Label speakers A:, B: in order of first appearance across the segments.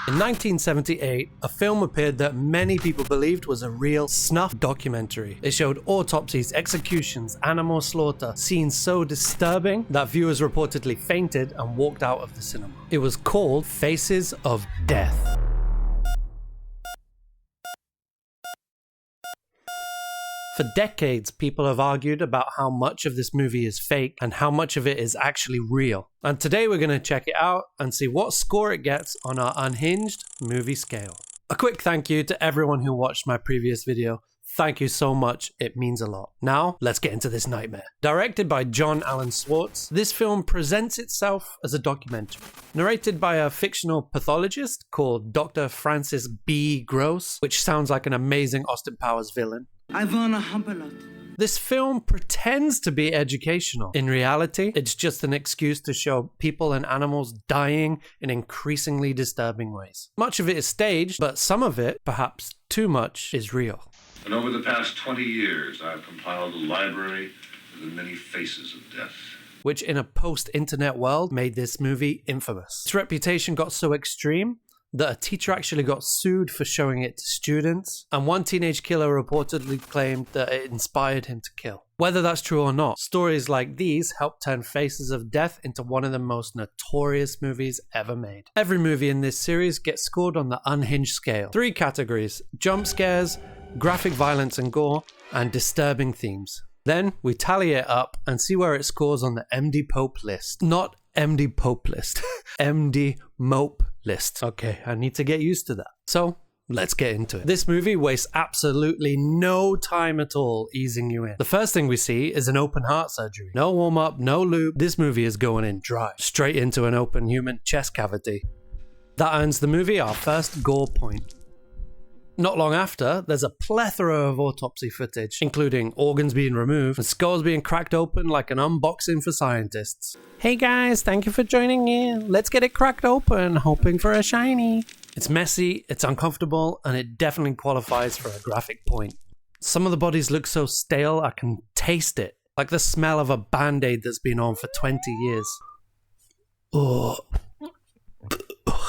A: In 1978, a film appeared that many people believed was a real snuff documentary. It showed autopsies, executions, animal slaughter, scenes so disturbing that viewers reportedly fainted and walked out of the cinema. It was called Faces of Death. For decades, people have argued about how much of this movie is fake and how much of it is actually real. And today we're going to check it out and see what score it gets on our Unhinged movie scale. A quick thank you to everyone who watched my previous video. Thank you so much, it means a lot. Now, let's get into this nightmare. Directed by John Alan Swartz, this film presents itself as a documentary. Narrated by a fictional pathologist called Dr. Francis B. Gross, which sounds like an amazing Austin Powers villain.
B: I wanna hump a lot.
A: This film pretends to be educational. In reality, it's just an excuse to show people and animals dying in increasingly disturbing ways. Much of it is staged, but some of it, perhaps too much, is real.
C: And over the past 20 years, I've compiled a library of the many faces of death.
A: Which in a post-internet world made this movie infamous. Its reputation got so extreme that a teacher actually got sued for showing it to students, and one teenage killer reportedly claimed that it inspired him to kill. Whether that's true or not, stories like these help turn Faces of Death into one of the most notorious movies ever made. Every movie in this series gets scored on the Unhinged scale. 3 categories: jump scares, graphic violence and gore, and disturbing themes. Then we tally it up and see where it scores on the MDMOPE list. Not MDMOPE list, MDMOPE list. Okay, I need to get used to that. So, let's get into it. This movie wastes absolutely no time at all easing you in. The first thing we see is an open heart surgery. No warm up, no lube. This movie is going in dry. Straight into an open human chest cavity. That earns the movie our first gore point. Not long after, there's a plethora of autopsy footage, including organs being removed and skulls being cracked open like an unboxing for scientists. Hey guys, thank you for joining in. Let's get it cracked open, hoping for a shiny. It's messy, it's uncomfortable, and it definitely qualifies for a graphic point. Some of the bodies look so stale I can taste it, like the smell of a band-aid that's been on for 20 years. Oh,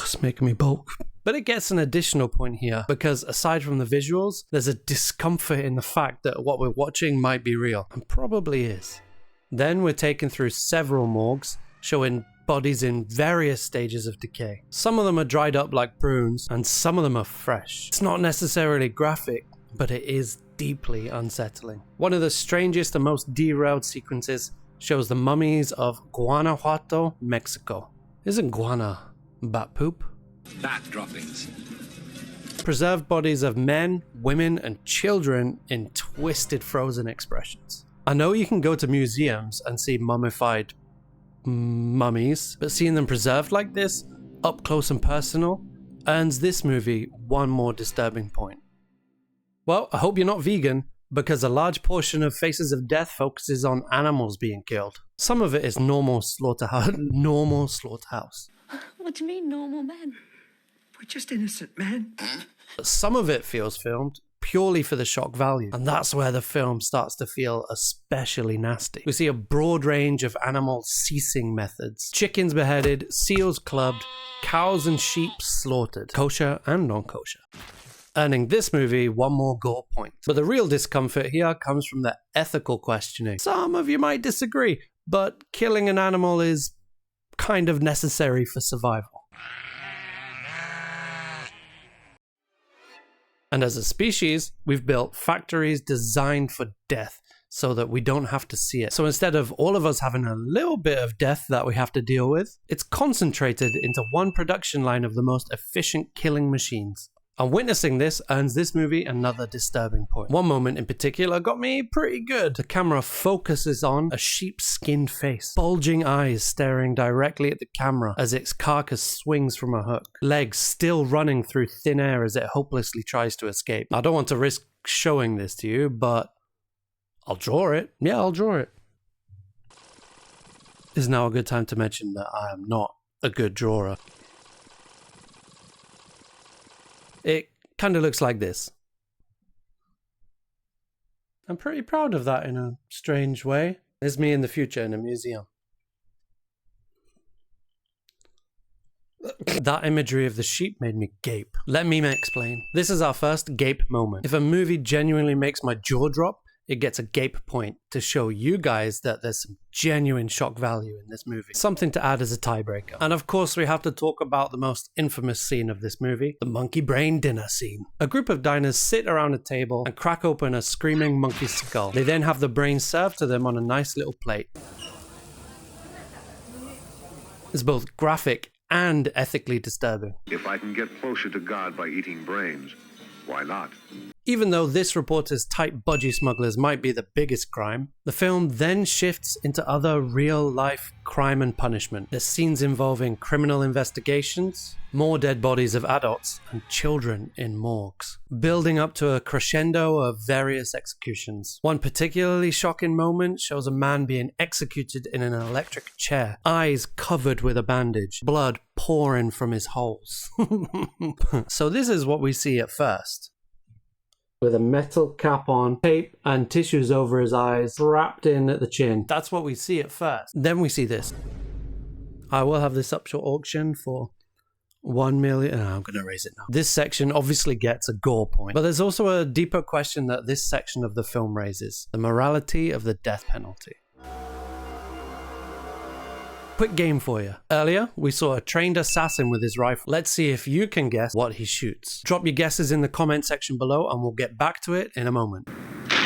A: it's making me bulk. But it gets an additional point here, because aside from the visuals, there's a discomfort in the fact that what we're watching might be real, and probably is. Then we're taken through several morgues, showing bodies in various stages of decay. Some of them are dried up like prunes, and some of them are fresh. It's not necessarily graphic, but it is deeply unsettling. One of the strangest and most derailed sequences shows the mummies of Guanajuato, Mexico. Isn't guana bat poop?
D: Bat droppings.
A: Preserved bodies of men, women, and children in twisted frozen expressions. I know you can go to museums and see mummified mummies, but seeing them preserved like this, up close and personal, earns this movie one more disturbing point. Well, I hope you're not vegan, because a large portion of Faces of Death focuses on animals being killed. Some of it is normal slaughterhouse.
E: What do you mean, normal men?
B: We're just innocent men.
A: But some of it feels filmed purely for the shock value, and that's where the film starts to feel especially nasty. We see a broad range of animal ceasing methods. Chickens beheaded, seals clubbed, cows and sheep slaughtered, kosher and non-kosher, earning this movie one more gore point. But the real discomfort here comes from the ethical questioning. Some of you might disagree, but killing an animal is kind of necessary for survival. And as a species, we've built factories designed for death so that we don't have to see it. So instead of all of us having a little bit of death that we have to deal with, it's concentrated into one production line of the most efficient killing machines. And witnessing this earns this movie another disturbing point. One moment in particular got me pretty good. The camera focuses on a sheepskin face, bulging eyes staring directly at the camera as its carcass swings from a hook, legs still running through thin air as it hopelessly tries to escape. I don't want to risk showing this to you, but I'll draw it. Yeah, I'll draw it. Is now a good time to mention that I am not a good drawer. It kind of looks like this. I'm pretty proud of that in a strange way. There's me in the future in a museum. That imagery of the sheep made me gape. Let me explain. This is our first gape moment. If a movie genuinely makes my jaw drop, it gets a gape point to show you guys that there's some genuine shock value in this movie. Something to add as a tiebreaker. And of course, we have to talk about the most infamous scene of this movie, the monkey brain dinner scene. A group of diners sit around a table and crack open a screaming monkey skull. They then have the brain served to them on a nice little plate. It's both graphic and ethically disturbing.
C: If I can get closer to God by eating brains, why not?
A: Even though this reporter's tight budgie smugglers might be the biggest crime, the film then shifts into other real-life crime and punishment. There's scenes involving criminal investigations, more dead bodies of adults, and children in morgues, building up to a crescendo of various executions. One particularly shocking moment shows a man being executed in an electric chair, eyes covered with a bandage, blood pouring from his holes. So this is what we see at first. With a metal cap on, tape and tissues over his eyes, wrapped in at the chin. That's what we see at first. Then we see this. I will have this up for auction for 1 million. I'm going to raise it now. This section obviously gets a gore point, but there's also a deeper question that this section of the film raises: the morality of the death penalty. Quick game for you. Earlier, we saw a trained assassin with his rifle. Let's see if you can guess what he shoots. Drop your guesses in the comment section below and we'll get back to it in a moment.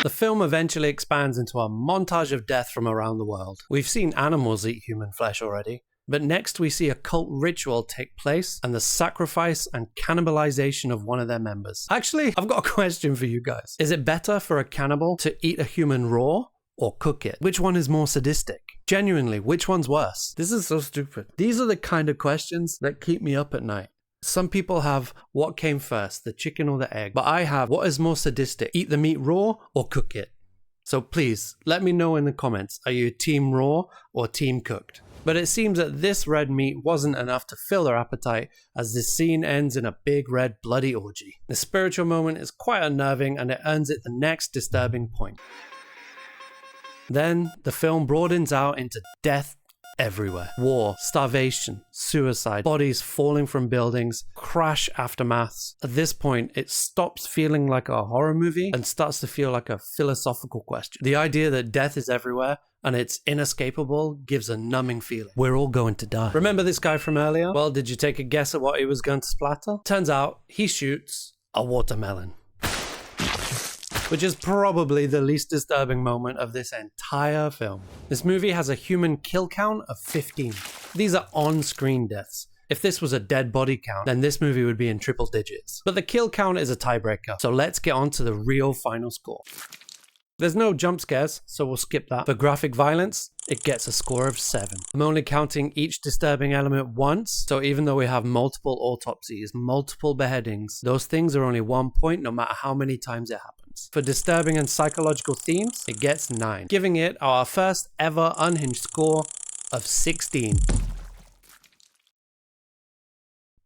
A: The film eventually expands into a montage of death from around the world. We've seen animals eat human flesh already, but next we see a cult ritual take place and the sacrifice and cannibalization of one of their members. Actually, I've got a question for you guys. Is it better for a cannibal to eat a human raw or cook it? Which one is more sadistic? Genuinely, which one's worse? This is so stupid. These are the kind of questions that keep me up at night. Some people have what came first, the chicken or the egg, but I have what is more sadistic, eat the meat raw or cook it? So please, let me know in the comments, are you team raw or team cooked? But it seems that this red meat wasn't enough to fill their appetite, as this scene ends in a big red bloody orgy. The spiritual moment is quite unnerving and it earns it the next disturbing point. Then, the film broadens out into death everywhere. War, starvation, suicide, bodies falling from buildings, crash aftermaths. At this point, it stops feeling like a horror movie and starts to feel like a philosophical question. The idea that death is everywhere and it's inescapable gives a numbing feeling. We're all going to die. Remember this guy from earlier? Well, did you take a guess at what he was going to splatter? Turns out, he shoots a watermelon. Which is probably the least disturbing moment of this entire film. This movie has a human kill count of 15. These are on-screen deaths. If this was a dead body count, then this movie would be in triple digits. But the kill count is a tiebreaker, so let's get on to the real final score. There's no jump scares, so we'll skip that. For graphic violence, it gets a score of 7. I'm only counting each disturbing element once, so even though we have multiple autopsies, multiple beheadings, those things are only 1 point no matter how many times it happens. For disturbing and psychological themes, it gets 9, giving it our first ever unhinged score of 16.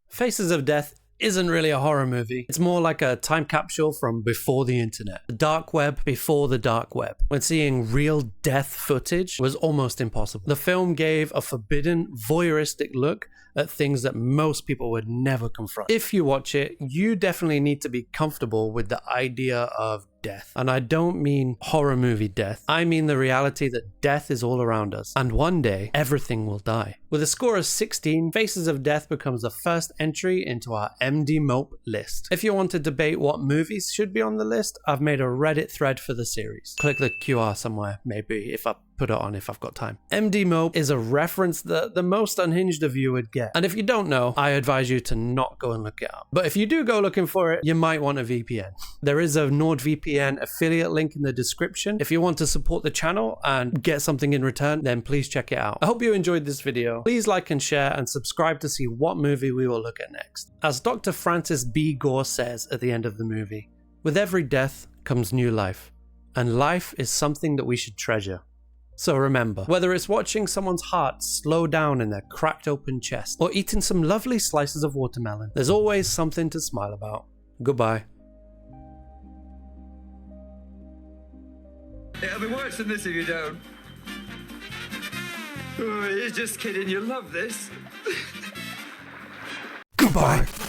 A: Faces of Death isn't really a horror movie. It's more like a time capsule from before the internet. The dark web before the dark web, when seeing real death footage was almost impossible. The film gave a forbidden, voyeuristic look at things that most people would never confront. If you watch it, you definitely need to be comfortable with the idea of death. And I don't mean horror movie death. I mean the reality that death is all around us. And one day, everything will die. With a score of 16, Faces of Death becomes the first entry into our MDMOPE list. If you want to debate what movies should be on the list, I've made a Reddit thread for the series. Click the QR somewhere, maybe, if I put it on if I've got time. MDMOPE is a reference that the most unhinged of you would get. And if you don't know, I advise you to not go and look it up. But if you do go looking for it, you might want a VPN. There is a NordVPN affiliate link in the description. If you want to support the channel and get something in return, then please check it out. I hope you enjoyed this video. Please like and share and subscribe to see what movie we will look at next. As Dr. Francis B. Gore says at the end of the movie, with every death comes new life, and life is something that we should treasure. So remember, whether it's watching someone's heart slow down in their cracked open chest, or eating some lovely slices of watermelon, there's always something to smile about. Goodbye.
B: It'll be worse than this if you don't. Oh, you're just kidding. You'll love this.
A: Goodbye.